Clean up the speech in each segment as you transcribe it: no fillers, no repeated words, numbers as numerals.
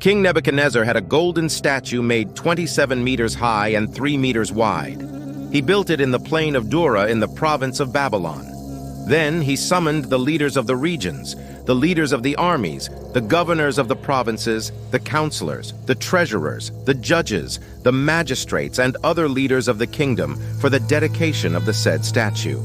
King Nebuchadnezzar had a golden statue made 27 meters high and 3 meters wide. He built it in the plain of Dura in the province of Babylon. Then he summoned the leaders of the regions, the leaders of the armies, the governors of the provinces, the counselors, the treasurers, the judges, the magistrates, and other leaders of the kingdom for the dedication of the said statue.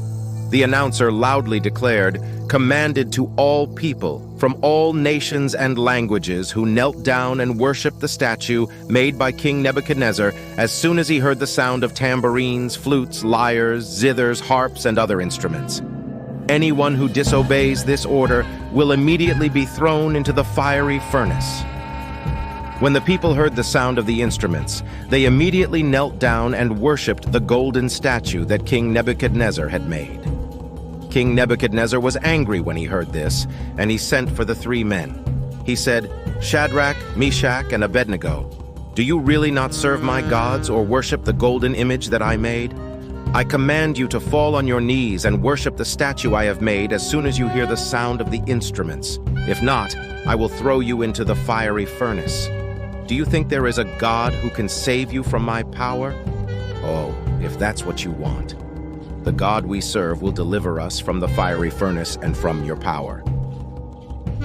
The announcer loudly declared, "Commanded to all people, from all nations and languages who knelt down and worshipped the statue made by King Nebuchadnezzar as soon as he heard the sound of tambourines, flutes, lyres, zithers, harps, and other instruments. Anyone who disobeys this order will immediately be thrown into the fiery furnace." When the people heard the sound of the instruments, they immediately knelt down and worshipped the golden statue that King Nebuchadnezzar had made. King Nebuchadnezzar was angry when he heard this, and he sent for the 3 men. He said, "Shadrach, Meshach, and Abednego, do you really not serve my gods or worship the golden image that I made? I command you to fall on your knees and worship the statue I have made as soon as you hear the sound of the instruments. If not, I will throw you into the fiery furnace. Do you think there is a God who can save you from my power? Oh, if that's what you want. The God we serve will deliver us from the fiery furnace and from your power."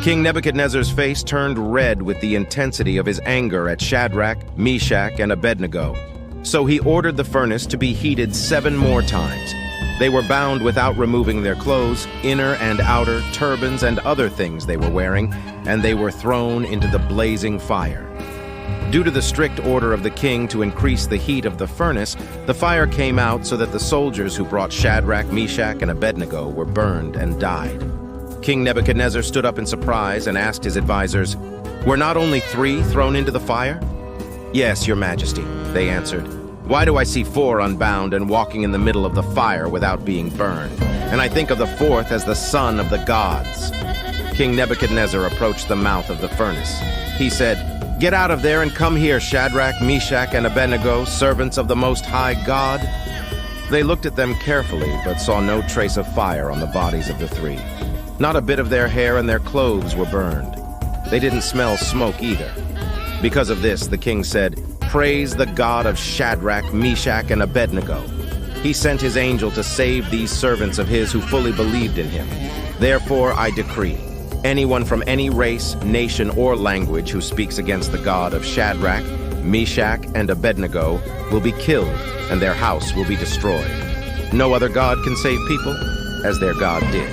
King Nebuchadnezzar's face turned red with the intensity of his anger at Shadrach, Meshach, and Abednego. So he ordered the furnace to be heated 7 more times. They were bound without removing their clothes, inner and outer, turbans, and other things they were wearing, and they were thrown into the blazing fire. Due to the strict order of the king to increase the heat of the furnace, the fire came out so that the soldiers who brought Shadrach, Meshach, and Abednego were burned and died. King Nebuchadnezzar stood up in surprise and asked his advisors, "Were not only 3 thrown into the fire?" "Yes, your majesty," they answered. "Why do I see 4 unbound and walking in the middle of the fire without being burned? And I think of the 4th as the son of the gods." King Nebuchadnezzar approached the mouth of the furnace. He said, "Get out of there and come here, Shadrach, Meshach, and Abednego, servants of the Most High God." They looked at them carefully, but saw no trace of fire on the bodies of the 3. Not a bit of their hair and their clothes were burned. They didn't smell smoke either. Because of this, the king said, "Praise the God of Shadrach, Meshach, and Abednego. He sent his angel to save these servants of his who fully believed in him. Therefore, I decree, anyone from any race, nation, or language who speaks against the God of Shadrach, Meshach, and Abednego will be killed, and their house will be destroyed. No other God can save people as their God did."